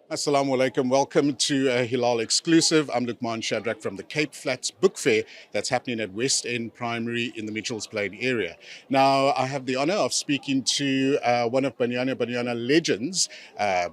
Assalamu alaikum. Welcome to a Hilaal exclusive. I'm Lukman Shadrach from the Cape Flats Book Fair that's happening at West End Primary in the Mitchells Plain area. Now, I have the honor of speaking to one of Banyana legends,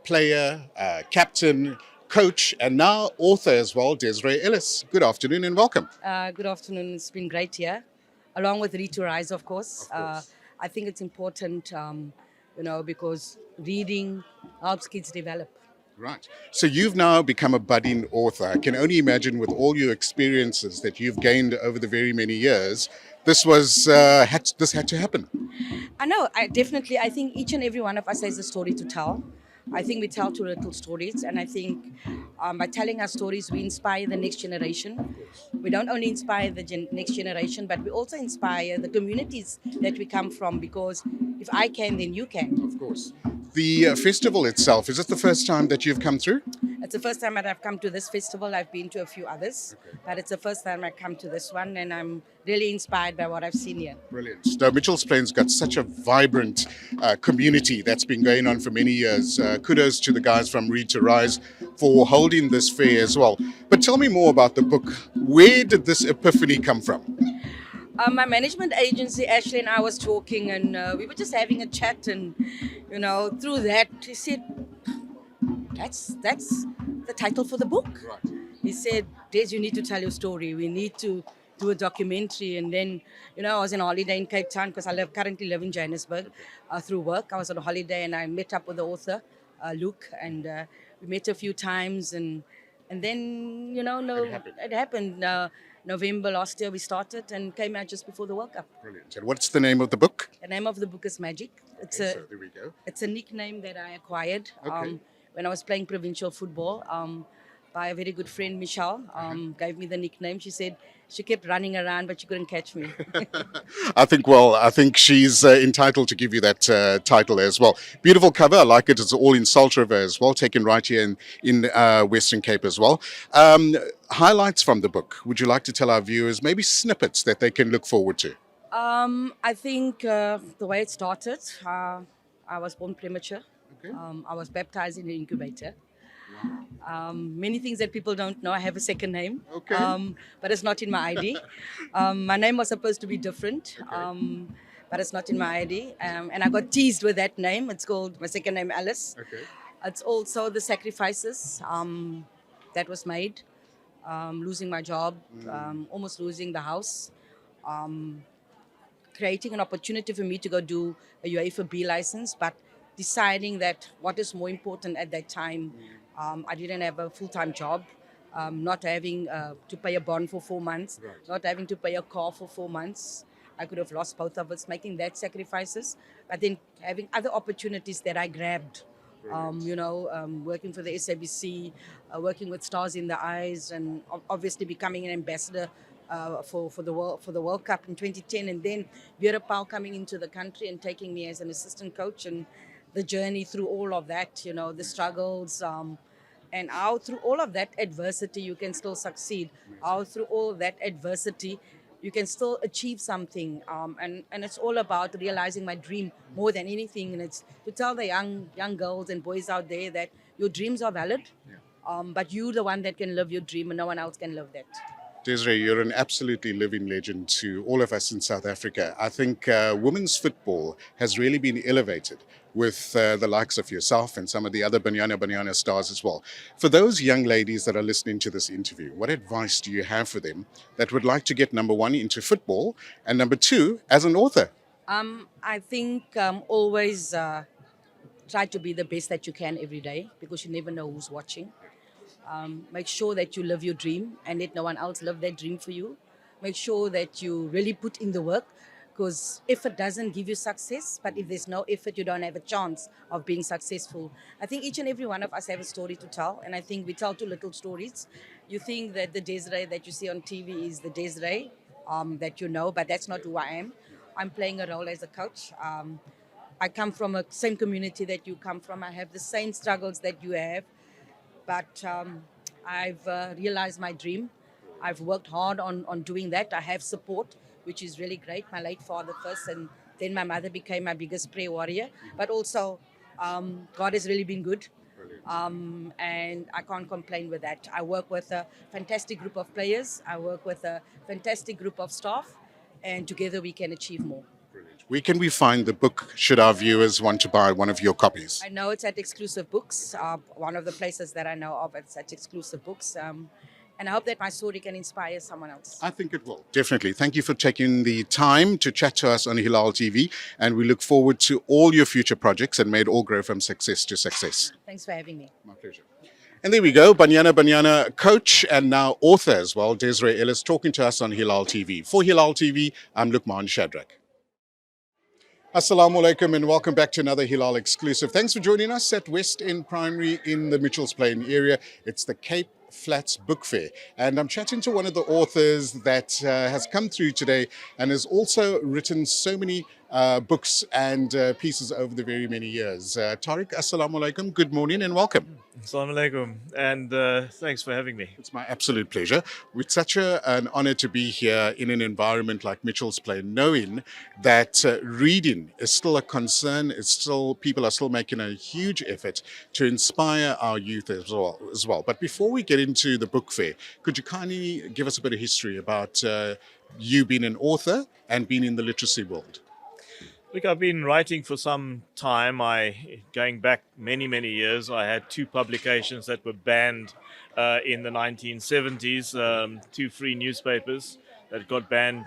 player, captain, coach, and now author as well, Desiree Ellis. Good afternoon and welcome. Good afternoon. It's been great here, along with Read to Rise, of course. Of course. I think it's important, because reading helps kids develop. Right. So you've now become a budding author. I can only imagine with all your experiences that you've gained over the very many years, this had to happen. I know, I think each and every one of us has a story to tell. I think we tell two little stories, and I think by telling our stories, we inspire the next generation. We don't only inspire the next generation, but we also inspire the communities that we come from, because if I can, then you can. Of course. The festival itself, is it the first time that you've come through? It's the first time that I've come to this festival. I've been to a few others, but it's the first time I come to this one, and I'm really inspired by what I've seen here. Brilliant. Now, Mitchells Plain's got such a vibrant community that's been going on for many years. Kudos to the guys from Read to Rise for holding this fair as well. But tell me more about the book. Where did this epiphany come from? My management agency, Ashley and I was talking, and we were just having a chat, and through that, he said, "That's the title for the book." Right. He said, "Des, you need to tell your story. We need to do a documentary." And then, I was on holiday in Cape Town because currently live in Johannesburg through work. I was on a holiday and I met up with the author, Luke, and we met a few times, and then no, it happened. November last year we started and came out just before the World Cup. Brilliant. And what's the name of the book? The name of the book is Magic. So there we go. It's a nickname that I acquired Okay. when I was playing provincial football. By a very good friend, Michelle, gave me the nickname. She said she kept running around, but she couldn't catch me. I think she's entitled to give you that title as well. Beautiful cover. I like it. It's all in Salt River as well, taken right here in Western Cape as well. Highlights from the book. Would you like to tell our viewers maybe snippets that they can look forward to? I think the way it started, I was born premature. Okay. I was baptized in an incubator. Many things that people don't know. I have a second name, Okay. But it's not in my ID. My name was supposed to be different, but it's not in my ID. And I got teased with that name. It's called my second name, Ellis. Okay. It's also the sacrifices that was made, losing my job, almost losing the house, creating an opportunity for me to go do a UEFA B license, but deciding that what is more important at that time. I didn't have a full-time job, not having to pay a bond for 4 months, Right. not having to pay a car for 4 months. I could have lost both of us making that sacrifices, but then having other opportunities that I grabbed. Working for the SABC, working with Stars in the Eyes, and obviously becoming an ambassador for the World Cup in 2010, and then Vera Paul coming into the country and taking me as an assistant coach, and the journey through all of that, the struggles, and how through all of that adversity you can still succeed. How through all that adversity you can still achieve something, and it's all about realizing my dream more than anything, and it's to tell the young girls and boys out there that your dreams are valid, but you're the one that can live your dream and no one else can live that. Desiree, you're an absolutely living legend to all of us in South Africa. I think women's football has really been elevated with the likes of yourself and some of the other Banyana stars as well. For those young ladies that are listening to this interview, what advice do you have for them that would like to get, number one, into football, and number two, as an author? I think always try to be the best that you can every day, because you never know who's watching. Make sure that you live your dream and let no one else live that dream for you. Make sure that you really put in the work, because effort doesn't give you success, but if there's no effort, you don't have a chance of being successful. I think each and every one of us have a story to tell, and I think we tell two little stories. You think that the Desiree that you see on TV is the Desiree that you know, but that's not who I am. I'm playing a role as a coach. I come from a same community that you come from. I have the same struggles that you have, but I've realized my dream. I've worked hard on doing that. I have support, which is really great. My late father first, and then my mother became my biggest prayer warrior. But also, God has really been good. And I can't complain with that. I work with a fantastic group of players, I work with a fantastic group of staff, and together we can achieve more. Where can we find the book should our viewers want to buy one of your copies? I know it's at Exclusive Books, one of the places that I know of. It's at Exclusive Books. And I hope that my story can inspire someone else. I think it will. Definitely. Thank you for taking the time to chat to us on Hilaal TV, and we look forward to all your future projects, and may it all grow from success to success. Thanks for having me. My pleasure. And there we go, Banyana coach and now author as well, Desiree Ellis, talking to us on Hilaal TV. For Hilaal TV, I'm Lukman Shadrach. Assalamu alaikum and welcome back to another Hilaal exclusive. Thanks for joining us at West End Primary in the Mitchells Plain area. It's the Cape Flats Book Fair, and I'm chatting to one of the authors that has come through today and has also written so many books and pieces over the very many years. Tariq, assalamu alaikum, good morning and welcome. Assalamu alaikum, and thanks for having me. It's my absolute pleasure. It's such an honor to be here in an environment like Mitchells Plain, knowing that reading is still a concern. It's still, people are still making a huge effort to inspire our youth as well. But before we get into the book fair, could you kindly give us a bit of history about you being an author and being in the literacy world? Look, I've been writing for some time. Going back many years, I had two publications that were banned in the 1970s, two free newspapers that got banned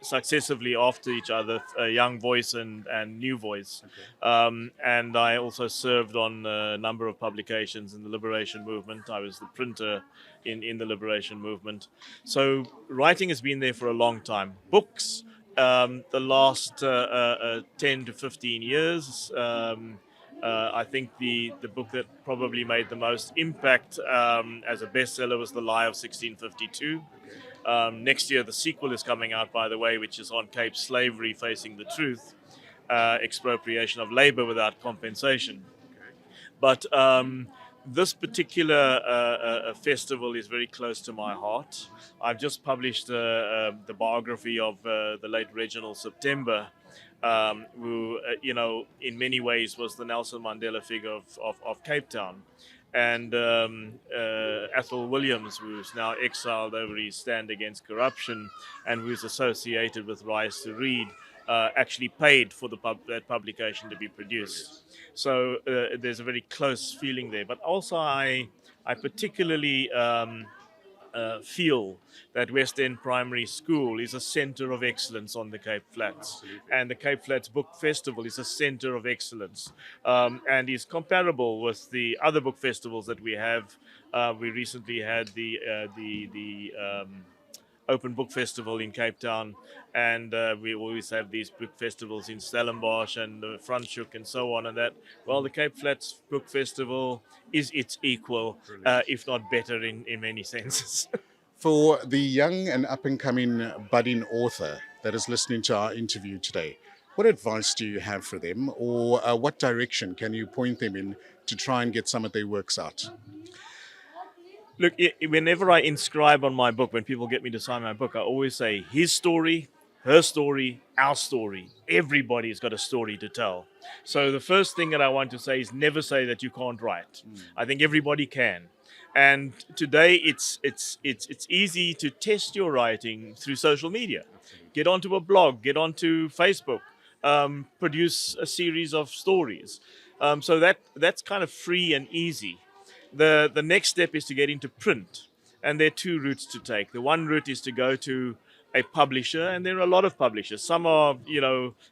successively after each other, Young Voice and New Voice. Okay. And I also served on a number of publications in the liberation movement. I was the printer in the liberation movement. So writing has been there for a long time. Books, the last 10 to 15 years. I think the book that probably made the most impact as a bestseller was The Lie of 1652. Next year, the sequel is coming out, by the way, which is on Cape Slavery Facing the Truth, expropriation of labor without compensation. But this particular festival is very close to my heart. I've just published the biography of the late Reginald September, who, in many ways was the Nelson Mandela figure of Cape Town. And Athol Williams, who's now exiled over his stand against corruption and who's associated with Rise to Read, actually paid for that publication to be produced. So there's a very close feeling there. But also I particularly feel that West End Primary School is a center of excellence on the Cape Flats. Absolutely. And the Cape Flats Book Festival is a center of excellence and is comparable with the other book festivals that we have. We recently had the Open Book Festival in Cape Town, and we always have these book festivals in Stellenbosch and Franschhoek and so on. And that, well, the Cape Flats Book Festival is its equal, if not better in many senses. For the young and up-and-coming budding author that is listening to our interview today, what advice do you have for them, or what direction can you point them in to try and get some of their works out? Look, whenever I inscribe on my book, when people get me to sign my book, I always say his story, her story, our story. Everybody's got a story to tell. So the first thing that I want to say is never say that you can't write. I think everybody can. And today it's easy to test your writing through social media. Get onto a blog, get onto Facebook, produce a series of stories. So that's kind of free and easy. The next step is to get into print, and there are two routes to take. The one route is to go to a publisher, and there are a lot of publishers. Some are,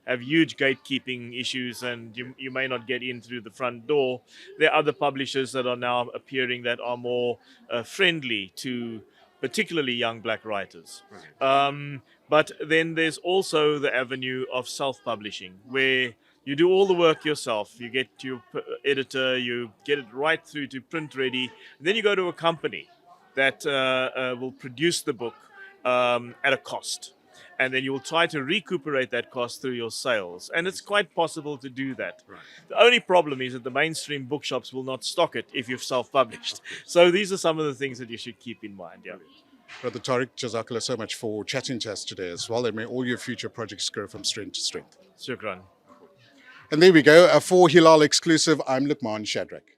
have huge gatekeeping issues, and you may not get in through the front door. There are other publishers that are now appearing that are more friendly to particularly young black writers. But then there's also the avenue of self-publishing, where you do all the work yourself. You get your editor, you get it right through to print ready. And then you go to a company that will produce the book at a cost. And then you will try to recuperate that cost through your sales. And it's quite possible to do that. Right. The only problem is that the mainstream bookshops will not stock it if you've self-published. So these are some of the things that you should keep in mind. Yeah. Brother Tariq, Jazakallah so much for chatting to us today as well. And may all your future projects grow from strength to strength. Shukran. And there we go. For Hilaal exclusive, I'm Lukman Shadrach.